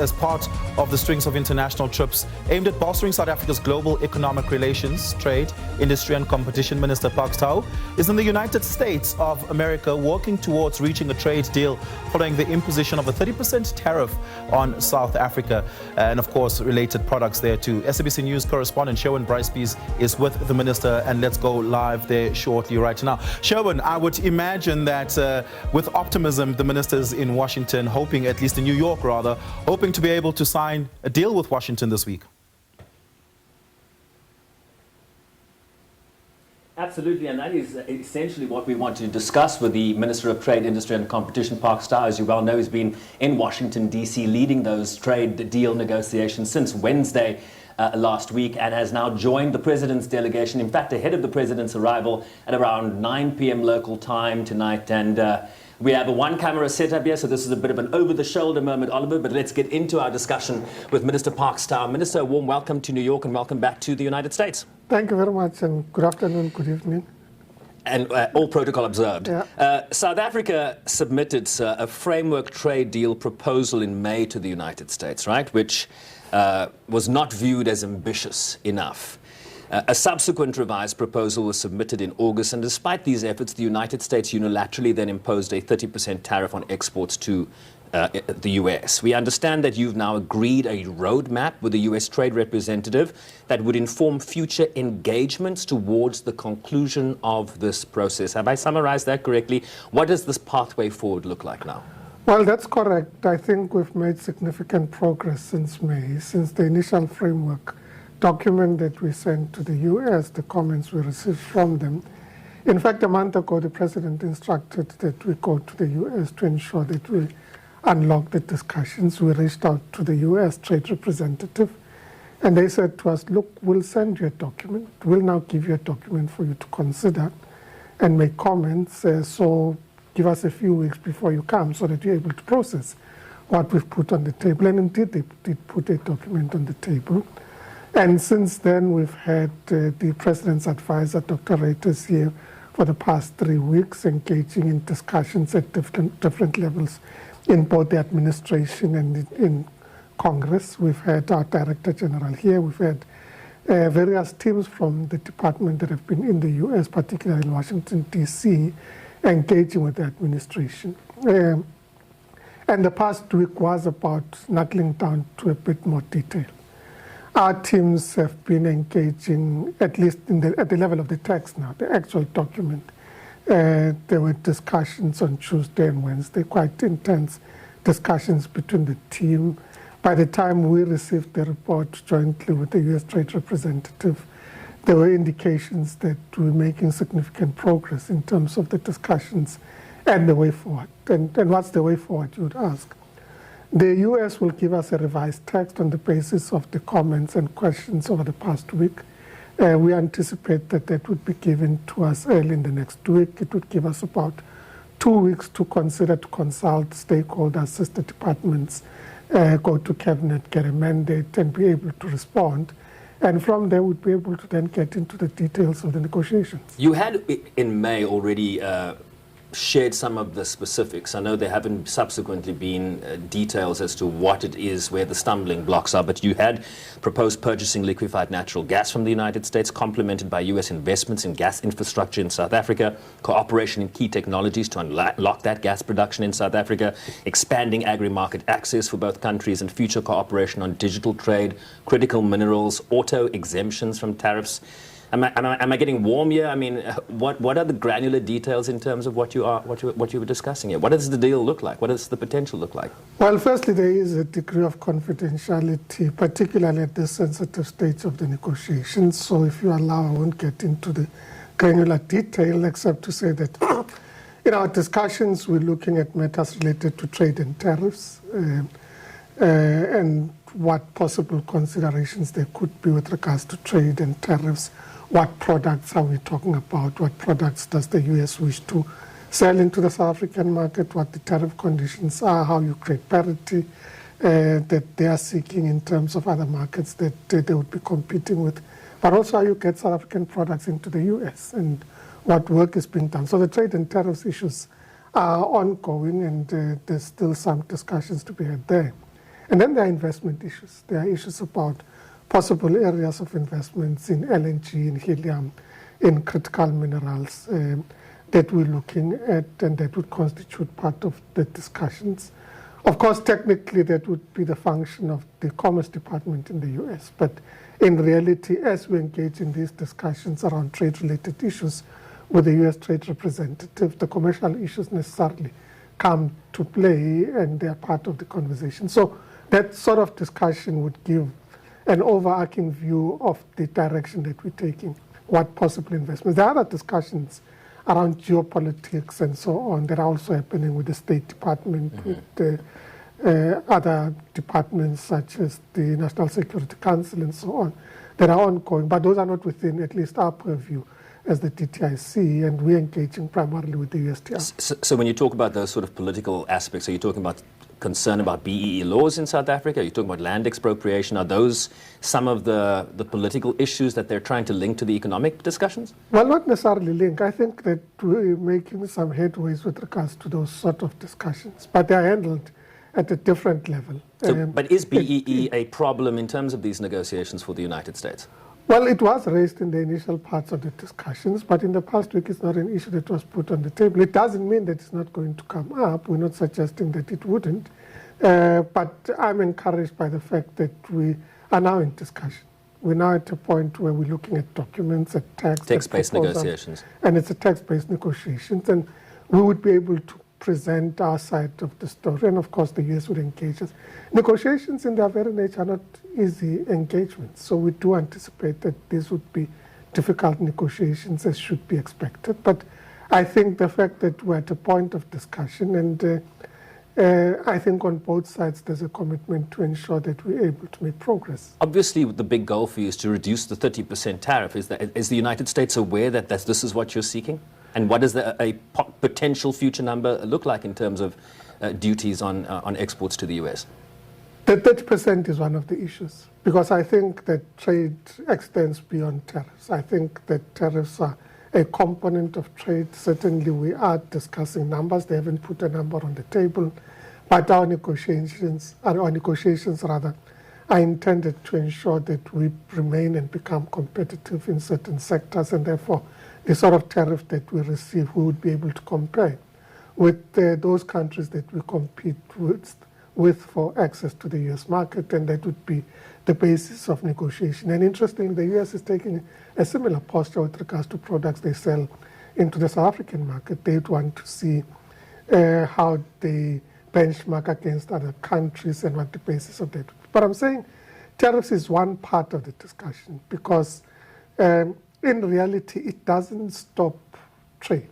as part of the strings of international trips aimed at bolstering South Africa's global economic relations, trade, industry and competition. Minister Pakstau is in the United States of America working towards reaching a trade deal following the imposition of a 30% tariff on South Africa and, of course, related products there too. SABC News correspondent Sherwin Bryce-Pease is with the minister, and let's go live there shortly right now. Sherwin, I would imagine that with optimism, the minister's in Washington, hoping, at least in New York rather, hoping to be able to sign a deal with Washington this week. Absolutely, and that is essentially what we want to discuss with the Minister of Trade, Industry and Competition, Pakstau. As you well know, has been in Washington, D.C., leading those trade deal negotiations since Wednesday last week, and has now joined the President's delegation, in fact, ahead of the President's arrival at around 9 p.m. local time tonight. And we have a one-camera setup here, so this is a bit of an over-the-shoulder moment, Oliver, but let's get into our discussion with Minister Pakstau. Minister, a warm welcome to New York and welcome back to the United States. Thank you very much, and good afternoon, good evening. And all protocol observed. Yeah. South Africa submitted, sir, a framework trade deal proposal in May to the United States, right, which was not viewed as ambitious enough. A subsequent revised proposal was submitted in August, and despite these efforts, the United States unilaterally then imposed a 30% tariff on exports to the U.S. We understand that you've now agreed a roadmap with the U.S. Trade Representative that would inform future engagements towards the conclusion of this process. Have I summarized that correctly? What does this pathway forward look like now? Well, that's correct. I think we've made significant progress since May, since the initial framework document that we sent to the U.S., the comments we received from them. In fact, a month ago, the President instructed that we go to the U.S. to ensure that we unlock the discussions. We reached out to the U.S. Trade Representative, and they said to us, look, we'll send you a document. We'll now give you a document for you to consider and make comments. So give us a few weeks before you come so that you're able to process what we've put on the table. And indeed, they did put a document on the table. And since then, we've had the President's advisor, Dr. Reuters, here for the past 3 weeks, engaging in discussions at different levels in both the administration and in Congress. We've had our Director General here. We've had various teams from the department that have been in the U.S., particularly in Washington, D.C., engaging with the administration. And the past week was about knuckling down to a bit more detail. Our teams have been engaging, at least at the level of the text now, the actual document. There were discussions on Tuesday and Wednesday, quite intense discussions between the team. By the time we received the report jointly with the U.S. Trade Representative, there were indications that we were making significant progress in terms of the discussions and the way forward. And what's the way forward, you would ask? The U.S. will give us a revised text on the basis of the comments and questions over the past week. We anticipate that that would be given to us early in the next week. It would give us about 2 weeks to consider, to consult stakeholders, sister departments, go to cabinet, get a mandate, and be able to respond. And from there, we'd be able to then get into the details of the negotiations. You had in May already shared some of the specifics. I know there haven't subsequently been details as to what it is, where the stumbling blocks are, but you had proposed purchasing liquefied natural gas from the United States, complemented by U.S. investments in gas infrastructure in South Africa, cooperation in key technologies to unlock that gas production in South Africa, expanding agri-market access for both countries, and future cooperation on digital trade, critical minerals, auto exemptions from tariffs. Am I getting warm here? I mean, what are the granular details in terms of what you were discussing here? What does the deal look like? What does the potential look like? Well, firstly, there is a degree of confidentiality, particularly at this sensitive stage of the negotiations. So if you allow, I won't get into the granular detail, except to say that in our discussions, we're looking at matters related to trade and tariffs, and what possible considerations there could be with regards to trade and tariffs. What products are we talking about? What products does the U.S. wish to sell into the South African market? What the tariff conditions are? How you create parity that they are seeking in terms of other markets that they would be competing with? But also how you get South African products into the U.S. and what work is being done. So the trade and tariffs issues are ongoing, and there's still some discussions to be had there. And then there are investment issues. There are issues about possible areas of investments in LNG, in helium, in critical minerals that we're looking at and that would constitute part of the discussions. Of course, technically, that would be the function of the Commerce Department in the US. But in reality, as we engage in these discussions around trade-related issues with the US Trade Representative, the commercial issues necessarily come to play and they're part of the conversation. So that sort of discussion would give an overarching view of the direction that we're taking, what possible investments. There are other discussions around geopolitics and so on that are also happening with the State Department, with the other departments such as the National Security Council and so on that are ongoing, but those are not within at least our purview as the DTIC, and we're engaging primarily with the USTR. So when you talk about those sort of political aspects, are you talking about concern about BEE laws in South Africa? Are you talking about land expropriation? Are those some of the political issues that they're trying to link to the economic discussions? Well, not necessarily link. I think that we're making some headways with regards to those sort of discussions, but they're handled at a different level. So, but is BEE a problem in terms of these negotiations for the United States? Well, it was raised in the initial parts of the discussions, but in the past week it's not an issue that was put on the table. It doesn't mean that it's not going to come up. We're not suggesting that it wouldn't. But I'm encouraged by the fact that we are now in discussion. We're now at a point where we're looking at documents, at text-based negotiations. And it's a text-based negotiations. And we would be able to present our side of the story. And of course, the US would engage us. Negotiations in their very nature are not easy engagements. So we do anticipate that these would be difficult negotiations, as should be expected. But I think the fact that we're at a point of discussion, and I think on both sides there's a commitment to ensure that we're able to make progress. Obviously, the big goal for you is to reduce the 30% tariff. Is the United States aware that this is what you're seeking? And what does a potential future number look like in terms of duties on exports to the US? The 30% is one of the issues, because I think that trade extends beyond tariffs. I think that tariffs are a component of trade. Certainly, we are discussing numbers. They haven't put a number on the table, but our negotiations are intended to ensure that we remain and become competitive in certain sectors, and therefore the sort of tariff that we receive, we would be able to compare with those countries that we compete with for access to the US market, and that would be the basis of negotiation. And interestingly, the US is taking a similar posture with regards to products they sell into the South African market. They would want to see how they benchmark against other countries and what the basis of that would be. But I'm saying tariffs is one part of the discussion, because in reality, it doesn't stop trade.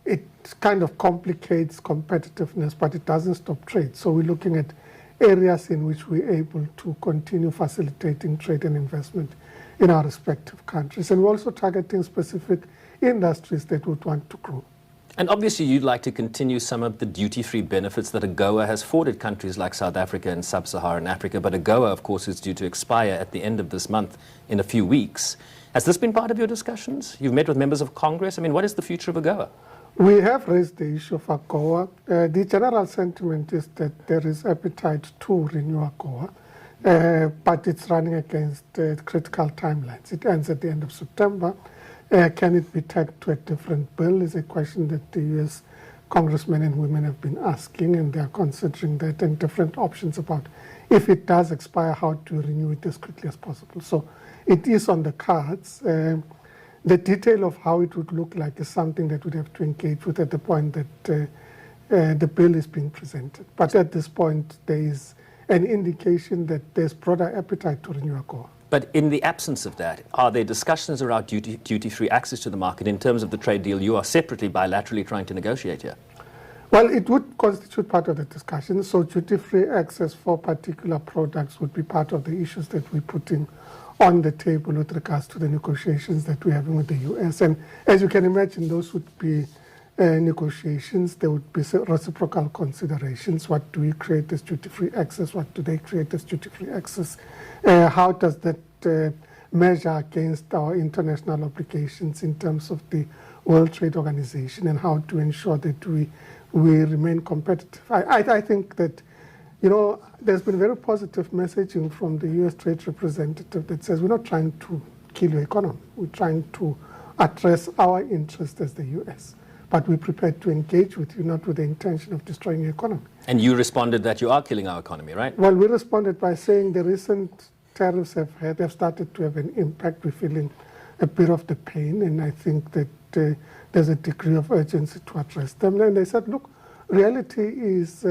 It kind of complicates competitiveness, but it doesn't stop trade. So we're looking at areas in which we're able to continue facilitating trade and investment in our respective countries. And we're also targeting specific industries that would want to grow. And obviously, you'd like to continue some of the duty-free benefits that AGOA has afforded countries like South Africa and Sub-Saharan Africa. But AGOA, of course, is due to expire at the end of this month in a few weeks. Has this been part of your discussions? You've met with members of Congress. I mean, what is the future of AGOA? We have raised the issue of AGOA. The general sentiment is that there is appetite to renew AGOA, but it's running against critical timelines. It ends at the end of September. Can it be tagged to a different bill is a question that the US congressmen and women have been asking, and they are considering that and different options about if it does expire, how to renew it as quickly as possible. So it is on the cards. The detail of how it would look like is something that we'd have to engage with at the point that the bill is being presented. But at this point, there is an indication that there's broader appetite to renew AGOA. But in the absence of that, are there discussions around duty-free access to the market in terms of the trade deal you are separately, bilaterally trying to negotiate here? Well, it would constitute part of the discussion. So duty-free access for particular products would be part of the issues that we're putting on the table with regards to the negotiations that we're having with the US. And as you can imagine, those would be negotiations. There would be reciprocal considerations. What do we create as duty-free access? What do they create as duty-free access? How does that measure against our international obligations in terms of the World Trade Organization, and how to ensure that we remain competitive? I think that You know, there's been very positive messaging from the U.S. Trade Representative that says we're not trying to kill your economy. We're trying to address our interests as the U.S., but we're prepared to engage with you, not with the intention of destroying your economy. And you responded that you are killing our economy, right? Well, we responded by saying the recent tariffs have started to have an impact. We're feeling a bit of the pain, and I think that there's a degree of urgency to address them. And they said, look, reality is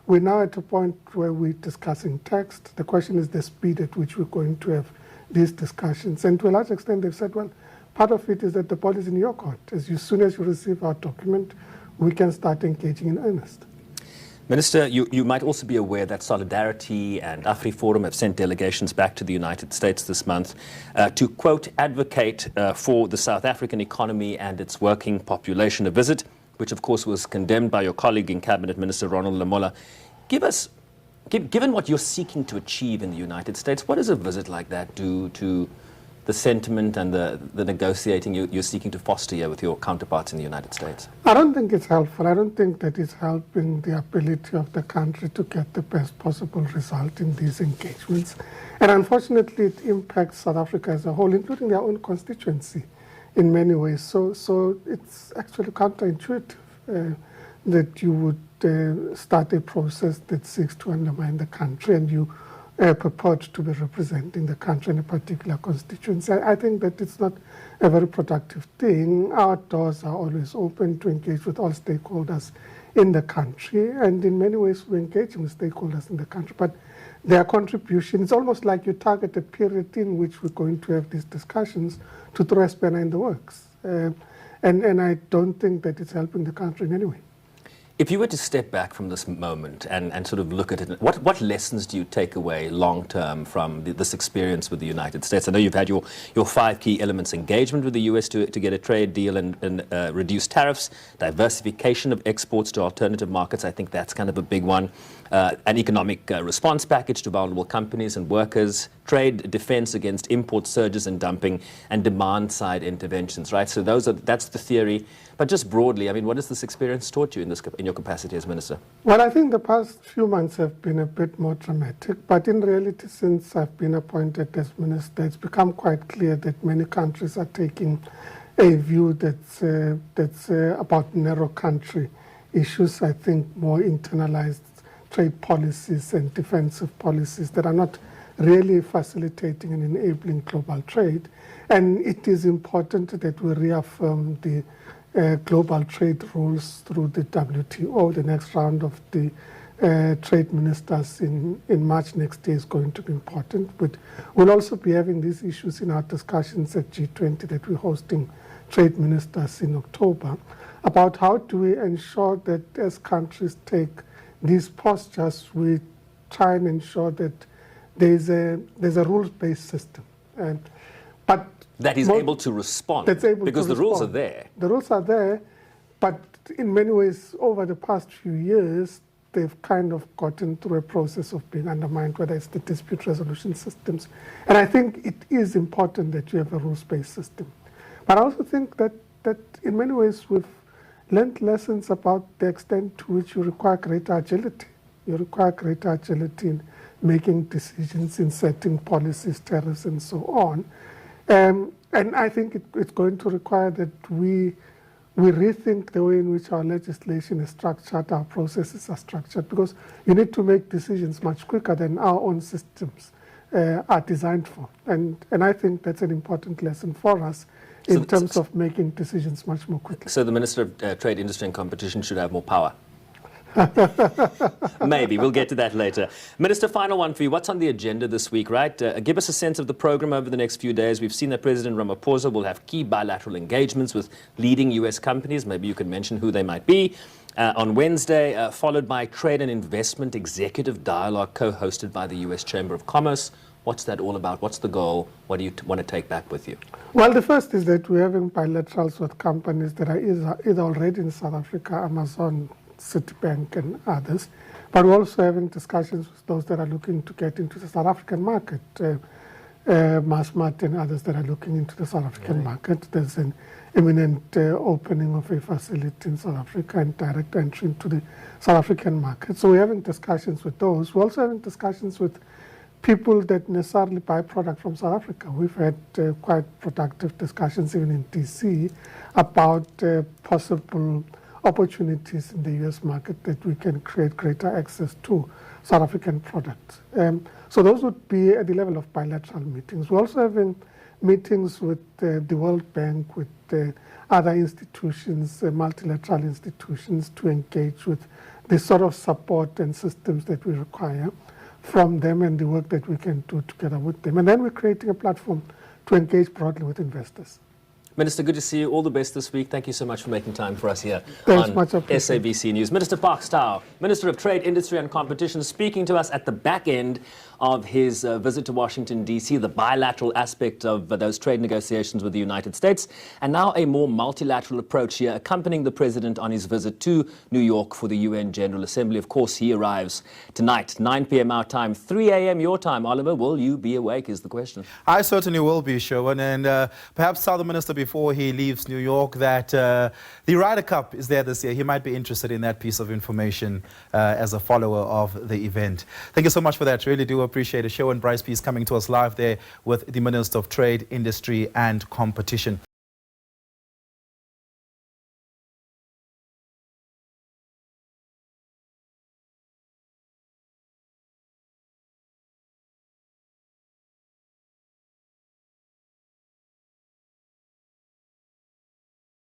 we're now at a point where we're discussing text. The question is the speed at which we're going to have these discussions. And to a large extent, they've said, well, part of it is that the ball is in your court. As soon as you receive our document, we can start engaging in earnest. Minister, you might also be aware that Solidarity and AfriForum have sent delegations back to the United States this month to, quote, advocate for the South African economy and its working population, a visit which, of course, was condemned by your colleague in Cabinet, Minister Ronald Lamola. Given what you're seeking to achieve in the United States, what does a visit like that do to the sentiment and the negotiating you're seeking to foster here with your counterparts in the United States? I don't think it's helpful. I don't think that it's helping the ability of the country to get the best possible result in these engagements. And unfortunately, it impacts South Africa as a whole, including their own constituency in many ways. So it's actually counterintuitive that you would start a process that seeks to undermine the country and you purport to be representing the country in a particular constituency. I think that it's not a very productive thing. Our doors are always open to engage with all stakeholders in the country, and in many ways we're engaging with stakeholders in the country, but their contribution, it's almost like you target a period in which we're going to have these discussions to throw a spanner in the works. And I don't think that it's helping the country in any way. If you were to step back from this moment and sort of look at it, what lessons do you take away long term from this experience with the United States? I know you've had your 5 key elements: engagement with the US to get a trade deal and reduce tariffs, diversification of exports to alternative markets. I think that's kind of a big one. An economic response package to vulnerable companies and workers, trade defense against import surges and dumping, and demand-side interventions, right? So that's the theory. But just broadly, I mean, what has this experience taught you in your capacity as minister? Well, I think the past few months have been a bit more dramatic, but in reality, since I've been appointed as minister, it's become quite clear that many countries are taking a view that's about narrow country issues. I think more internalized trade policies and defensive policies that are not really facilitating and enabling global trade. And it is important that we reaffirm the global trade rules through the WTO. The next round of the trade ministers in March next year is going to be important. But we'll also be having these issues in our discussions at G20 that we're hosting trade ministers in October, about how do we ensure that as countries take these postures, we try and ensure that there's a rules-based system. But that is able to respond, because the rules are there. The rules are there, but in many ways, over the past few years, they've kind of gotten through a process of being undermined, whether it's the dispute resolution systems. And I think it is important that you have a rules-based system. But I also think that in many ways we've learned lessons about the extent to which you require greater agility. You require greater agility in making decisions, in setting policies, tariffs, and so on. And I think it's going to require that we rethink the way in which our legislation is structured, our processes are structured, because you need to make decisions much quicker than our own systems are designed for. And I think that's an important lesson for us in terms of making decisions much more quickly. So the Minister of Trade, Industry and Competition should have more power. Maybe. We'll get to that later. Minister, final one for you. What's on the agenda this week, right? Give us a sense of the program over the next few days. We've seen that President Ramaphosa will have key bilateral engagements with leading U.S. companies. Maybe you can mention who they might be. On Wednesday, followed by Trade and Investment Executive Dialogue co-hosted by the U.S. Chamber of Commerce. What's that all about? What's the goal? What do you want to take back with you? Well, the first is that we're having bilaterals with companies that are either already in South Africa, Amazon, Citibank and others, but we're also having discussions with those that are looking to get into the South African market, Massmart and others that are looking into the South African market. There's an imminent opening of a facility in South Africa and direct entry into the South African market. So we're having discussions with those. We're also having discussions with people that necessarily buy product from South Africa. We've had quite productive discussions even in DC about possible opportunities in the US market that we can create greater access to South African products. So those would be at the level of bilateral meetings. We're also having meetings with the World Bank, with other institutions, multilateral institutions, to engage with the sort of support and systems that we require from them and the work that we can do together with them. And then we're creating a platform to engage broadly with investors. Minister, good to see you. All the best this week. Thank you so much for making time for us here Thanks, on much appreciated. SABC News. Minister Parks Tau, Minister of Trade, Industry and Competition, speaking to us at the back end of his visit to Washington, D.C., the bilateral aspect of those trade negotiations with the United States, and now a more multilateral approach here, accompanying the president on his visit to New York for the UN General Assembly. Of course, he arrives tonight, 9 p.m. our time, 3 a.m. your time. Oliver, will you be awake is the question. I certainly will be, Sherwin, and perhaps tell the minister before he leaves New York that the Ryder Cup is there this year. He might be interested in that piece of information as a follower of the event. Thank you so much for that. Really do appreciate it. Sherwin Bryce-Pease coming to us live there with the Minister of Trade, Industry and Competition.